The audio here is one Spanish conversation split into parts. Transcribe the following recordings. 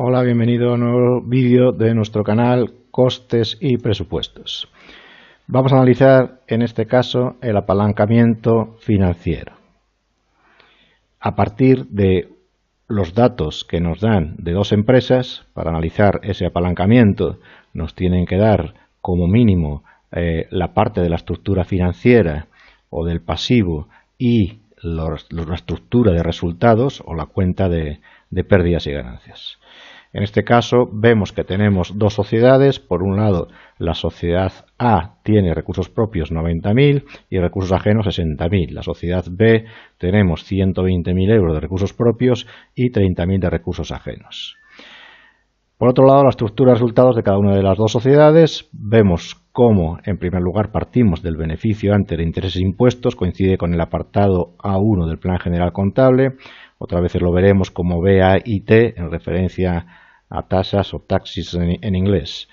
Hola, bienvenido a un nuevo vídeo de nuestro canal Costes y Presupuestos. Vamos a analizar en este caso el apalancamiento financiero. A partir de los datos que nos dan de dos empresas, para analizar ese apalancamiento nos tienen que dar como mínimo la parte de la estructura financiera o del pasivo y la estructura de resultados o la cuenta de pérdidas y ganancias. En este caso vemos que tenemos dos sociedades. Por un lado, la sociedad A tiene recursos propios 90.000 y recursos ajenos 60.000. La sociedad B tenemos 120.000 euros de recursos propios y 30.000 de recursos ajenos. Por otro lado, la estructura de resultados de cada una de las dos sociedades. Vemos cómo, en primer lugar, partimos del beneficio antes de intereses e impuestos, coincide con el apartado A1 del Plan General Contable. Otras veces lo veremos como BAIT en referencia a tasas o taxes en inglés.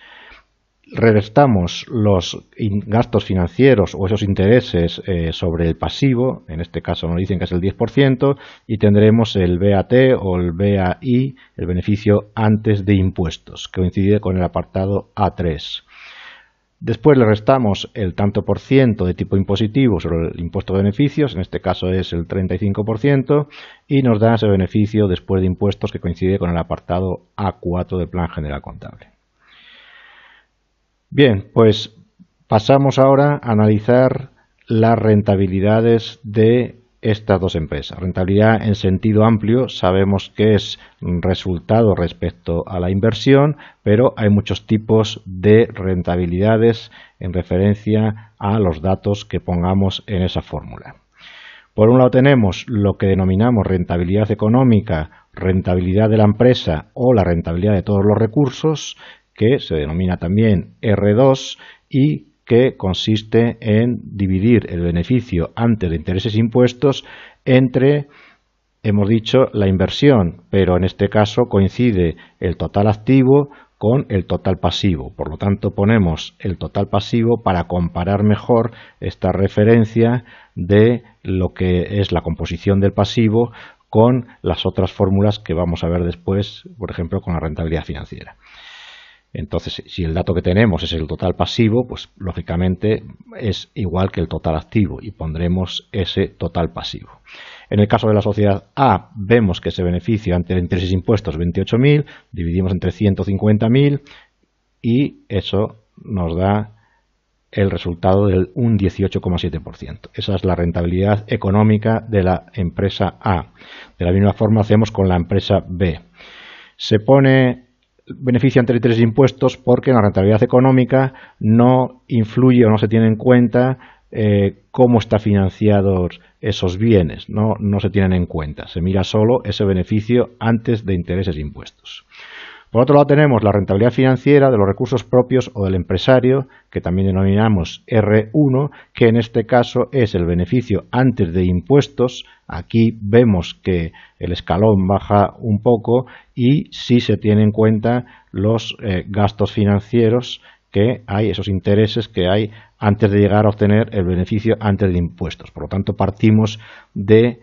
Restamos los gastos financieros o esos intereses sobre el pasivo, en este caso nos dicen que es el 10%, y tendremos el BAT o el BAI, el beneficio antes de impuestos, que coincide con el apartado A3. Después le restamos el tanto por ciento de tipo impositivo sobre el impuesto de beneficios, en este caso es el 35%, y nos da ese beneficio después de impuestos que coincide con el apartado A4 del Plan General Contable. Bien, pues pasamos ahora a analizar las rentabilidades de estas dos empresas. Rentabilidad en sentido amplio sabemos que es resultado respecto a la inversión, pero hay muchos tipos de rentabilidades en referencia a los datos que pongamos en esa fórmula. Por un lado tenemos lo que denominamos rentabilidad económica, rentabilidad de la empresa o la rentabilidad de todos los recursos, que se denomina también R2 y que consiste en dividir el beneficio antes de intereses e impuestos entre, hemos dicho, la inversión, pero en este caso coincide el total activo con el total pasivo. Por lo tanto, ponemos el total pasivo para comparar mejor esta referencia de lo que es la composición del pasivo con las otras fórmulas que vamos a ver después, por ejemplo, con la rentabilidad financiera. Entonces, si el dato que tenemos es el total pasivo, pues lógicamente es igual que el total activo y pondremos ese total pasivo. En el caso de la sociedad A, vemos que ese beneficio antes de intereses e impuestos 28.000, dividimos entre 150.000 y eso nos da el resultado de un 18,7%. Esa es la rentabilidad económica de la empresa A. De la misma forma hacemos con la empresa B. Se pone beneficio ante intereses e impuestos porque en la rentabilidad económica no influye o no se tiene en cuenta cómo están financiados esos bienes, no se tienen en cuenta, se mira solo ese beneficio antes de intereses e impuestos. Por otro lado tenemos la rentabilidad financiera de los recursos propios o del empresario, que también denominamos R1, que en este caso es el beneficio antes de impuestos. Aquí vemos que el escalón baja un poco y sí se tienen en cuenta los gastos financieros que hay, esos intereses que hay antes de llegar a obtener el beneficio antes de impuestos. Por lo tanto, partimos de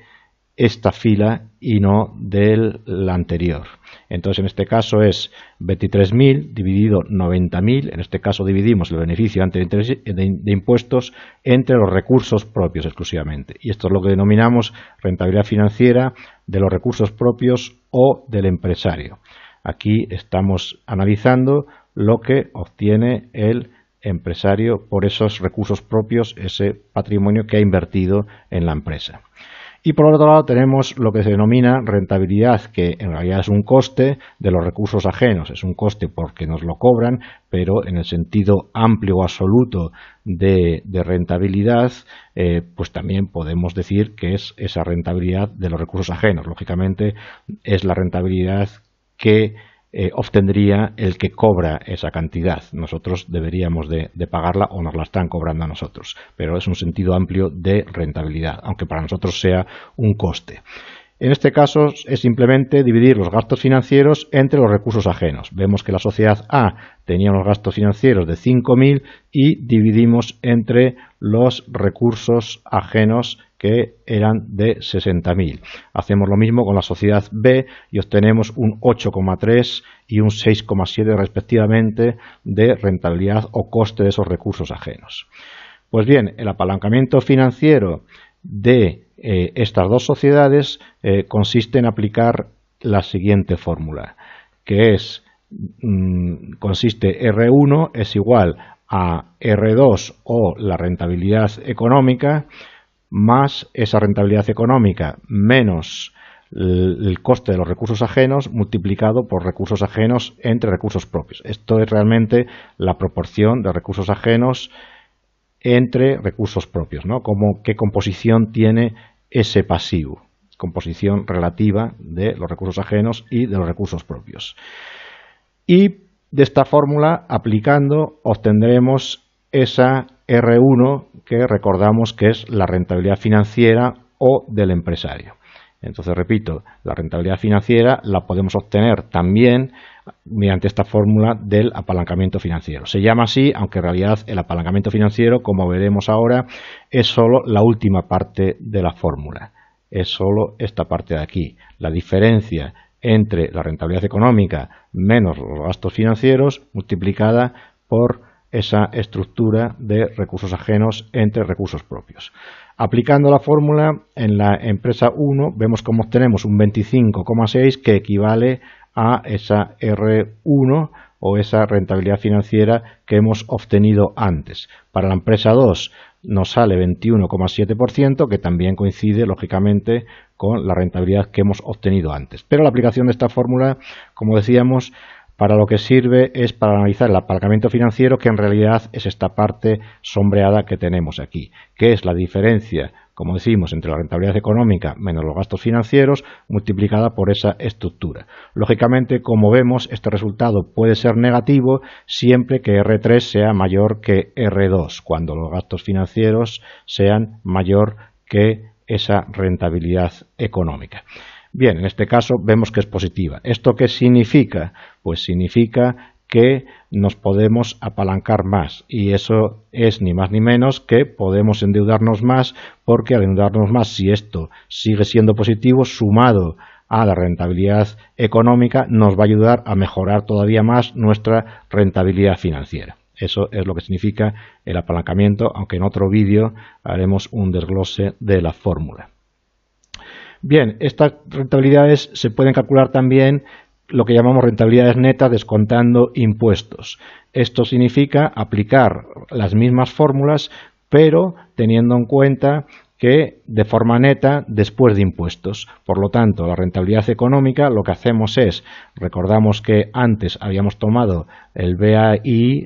esta fila y no de la anterior. Entonces, en este caso es 23.000 dividido 90.000. En este caso dividimos el beneficio antes de impuestos entre los recursos propios exclusivamente. Y esto es lo que denominamos rentabilidad financiera de los recursos propios o del empresario. Aquí estamos analizando lo que obtiene el empresario por esos recursos propios, ese patrimonio que ha invertido en la empresa. Y por otro lado tenemos lo que se denomina rentabilidad, que en realidad es un coste de los recursos ajenos. Es un coste porque nos lo cobran, pero en el sentido amplio o absoluto de rentabilidad, pues también podemos decir que es esa rentabilidad de los recursos ajenos. Lógicamente es la rentabilidad que obtendría el que cobra esa cantidad. Nosotros deberíamos de pagarla o nos la están cobrando a nosotros, pero es un sentido amplio de rentabilidad, aunque para nosotros sea un coste. En este caso es simplemente dividir los gastos financieros entre los recursos ajenos. Vemos que la sociedad A tenía unos gastos financieros de 5.000 y dividimos entre los recursos ajenos que eran de 60.000. Hacemos lo mismo con la sociedad B y obtenemos un 8,3 y un 6,7 respectivamente de rentabilidad o coste de esos recursos ajenos. Pues bien, el apalancamiento financiero de estas dos sociedades consiste en aplicar la siguiente fórmula, que es, consiste R1 es igual a R2 o la rentabilidad económica más esa rentabilidad económica menos el coste de los recursos ajenos multiplicado por recursos ajenos entre recursos propios. Esto es realmente la proporción de recursos ajenos entre recursos propios, ¿no? ¿Qué composición tiene ese pasivo? Composición relativa de los recursos ajenos y de los recursos propios. Y de esta fórmula, aplicando, obtendremos esa R1 que recordamos que es la rentabilidad financiera o del empresario. Entonces, repito, la rentabilidad financiera la podemos obtener también mediante esta fórmula del apalancamiento financiero. Se llama así, aunque en realidad el apalancamiento financiero, como veremos ahora, es solo la última parte de la fórmula. Es solo esta parte de aquí. La diferencia entre la rentabilidad económica menos los gastos financieros multiplicada por esa estructura de recursos ajenos entre recursos propios. Aplicando la fórmula en la empresa 1 vemos cómo obtenemos un 25,6 que equivale a esa R1 o esa rentabilidad financiera que hemos obtenido antes. Para la empresa 2 nos sale 21,7% que también coincide lógicamente con la rentabilidad que hemos obtenido antes. Pero la aplicación de esta fórmula, como decíamos, para lo que sirve es para analizar el apalancamiento financiero, que en realidad es esta parte sombreada que tenemos aquí, que es la diferencia, como decimos, entre la rentabilidad económica menos los gastos financieros multiplicada por esa estructura. Lógicamente, como vemos, este resultado puede ser negativo siempre que R3 sea mayor que R2, cuando los gastos financieros sean mayor que esa rentabilidad económica. Bien, en este caso vemos que es positiva. ¿Esto qué significa? Pues significa que nos podemos apalancar más y eso es ni más ni menos que podemos endeudarnos más, porque al endeudarnos más, si esto sigue siendo positivo, sumado a la rentabilidad económica, nos va a ayudar a mejorar todavía más nuestra rentabilidad financiera. Eso es lo que significa el apalancamiento, aunque en otro vídeo haremos un desglose de la fórmula. Bien, estas rentabilidades se pueden calcular también lo que llamamos rentabilidades netas descontando impuestos. Esto significa aplicar las mismas fórmulas, pero teniendo en cuenta que de forma neta después de impuestos. Por lo tanto, la rentabilidad económica, lo que hacemos es, recordamos que antes habíamos tomado el BAI,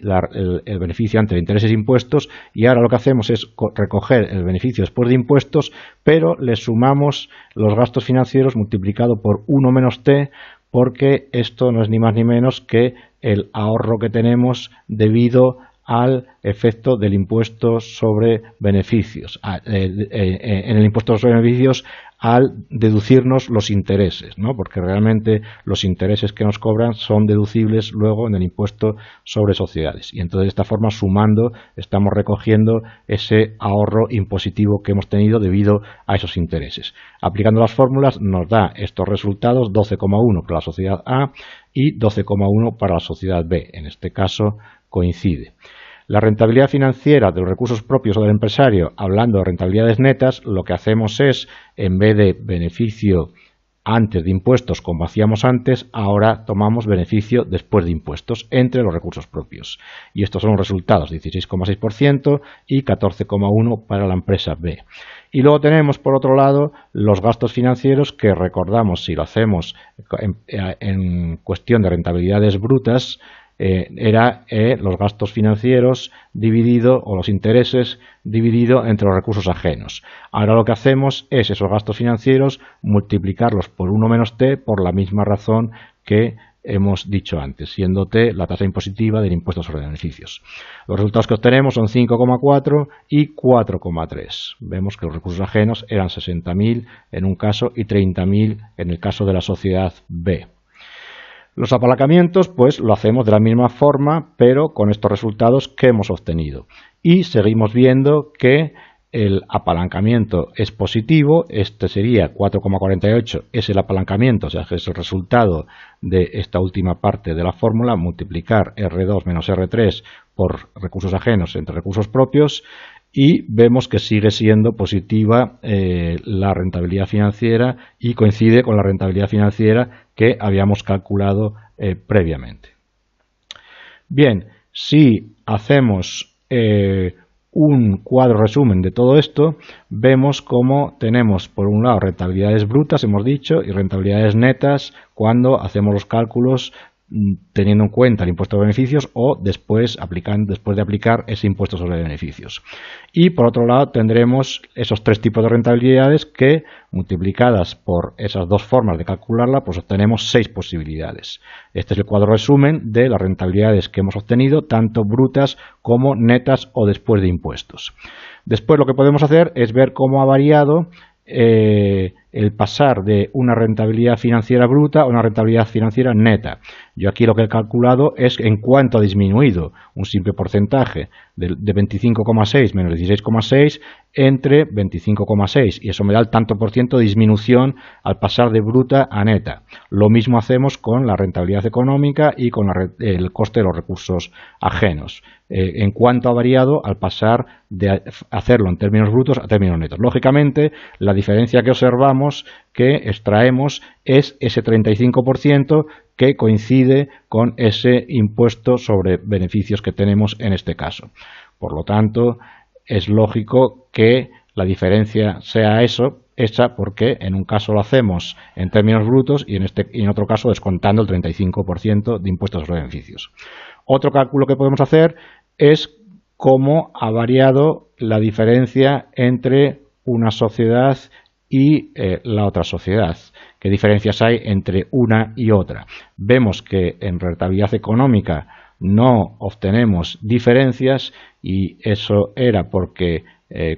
el beneficio antes de intereses e impuestos, y ahora lo que hacemos es recoger el beneficio después de impuestos, pero le sumamos los gastos financieros multiplicado por 1 menos T, porque esto no es ni más ni menos que el ahorro que tenemos debido al efecto del impuesto sobre beneficios, en el impuesto sobre beneficios al deducirnos los intereses, ¿no? Porque realmente los intereses que nos cobran son deducibles luego en el impuesto sobre sociedades y entonces de esta forma, sumando, estamos recogiendo ese ahorro impositivo que hemos tenido debido a esos intereses. Aplicando las fórmulas nos da estos resultados: 12,1 para la sociedad A y 12,1 para la sociedad B. En este caso coincide. La rentabilidad financiera de los recursos propios o del empresario, hablando de rentabilidades netas, lo que hacemos es, en vez de beneficio antes de impuestos como hacíamos antes, ahora tomamos beneficio después de impuestos entre los recursos propios. Y estos son los resultados: 16,6% y 14,1% para la empresa B. Y luego tenemos, por otro lado, los gastos financieros, que recordamos, si lo hacemos en cuestión de rentabilidades brutas, era los gastos financieros dividido, o los intereses dividido entre los recursos ajenos. Ahora lo que hacemos es esos gastos financieros multiplicarlos por 1 menos T por la misma razón que hemos dicho antes, siendo T la tasa impositiva del impuesto sobre beneficios. Los resultados que obtenemos son 5,4 y 4,3. Vemos que los recursos ajenos eran 60.000 en un caso y 30.000 en el caso de la sociedad B. Los apalancamientos pues lo hacemos de la misma forma, pero con estos resultados que hemos obtenido. Y seguimos viendo que el apalancamiento es positivo, este sería 4,48, es el apalancamiento, o sea, que es el resultado de esta última parte de la fórmula, multiplicar R2 menos R3 por recursos ajenos entre recursos propios, y vemos que sigue siendo positiva la rentabilidad financiera y coincide con la rentabilidad financiera que habíamos calculado previamente. Bien, si hacemos un cuadro resumen de todo esto, vemos cómo tenemos por un lado rentabilidades brutas, hemos dicho, y rentabilidades netas cuando hacemos los cálculos teniendo en cuenta el impuesto de beneficios o después de aplicar ese impuesto sobre beneficios. Y por otro lado tendremos esos tres tipos de rentabilidades que multiplicadas por esas dos formas de calcularla pues obtenemos 6 posibilidades. Este es el cuadro resumen de las rentabilidades que hemos obtenido, tanto brutas como netas o después de impuestos. Después lo que podemos hacer es ver cómo ha variado el pasar de una rentabilidad financiera bruta a una rentabilidad financiera neta. Yo aquí lo que he calculado es en cuánto ha disminuido un simple porcentaje de 25,6 menos 16,6 entre 25,6 y eso me da el tanto por ciento de disminución al pasar de bruta a neta. Lo mismo hacemos con la rentabilidad económica y con el coste de los recursos ajenos. En cuánto ha variado al pasar de hacerlo en términos brutos a términos netos. Lógicamente, la diferencia que observamos, que extraemos, es ese 35% que coincide con ese impuesto sobre beneficios que tenemos en este caso. Por lo tanto, es lógico que la diferencia sea esa porque en un caso lo hacemos en términos brutos y en otro caso descontando el 35% de impuestos sobre beneficios. Otro cálculo que podemos hacer es cómo ha variado la diferencia entre una sociedad y la otra sociedad. ¿Qué diferencias hay entre una y otra? Vemos que en rentabilidad económica no obtenemos diferencias y eso era porque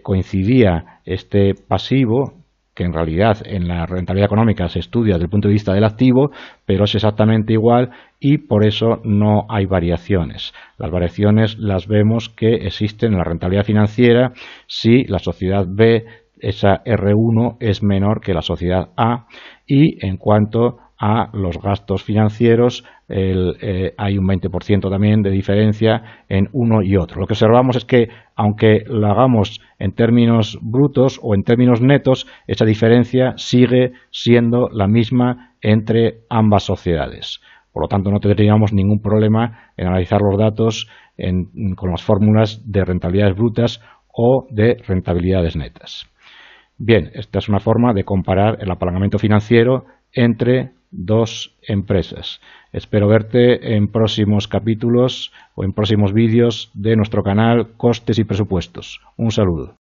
coincidía este pasivo, que en realidad en la rentabilidad económica se estudia desde el punto de vista del activo, pero es exactamente igual y por eso no hay variaciones. Las variaciones las vemos que existen en la rentabilidad financiera si la sociedad B, esa R1 es menor que la sociedad A, y en cuanto a los gastos financieros hay un 20% también de diferencia en uno y otro. Lo que observamos es que aunque lo hagamos en términos brutos o en términos netos, esa diferencia sigue siendo la misma entre ambas sociedades. Por lo tanto, no tendríamos ningún problema en analizar los datos con las fórmulas de rentabilidades brutas o de rentabilidades netas. Bien, esta es una forma de comparar el apalancamiento financiero entre dos empresas. Espero verte en próximos capítulos o en próximos vídeos de nuestro canal Costes y Presupuestos. Un saludo.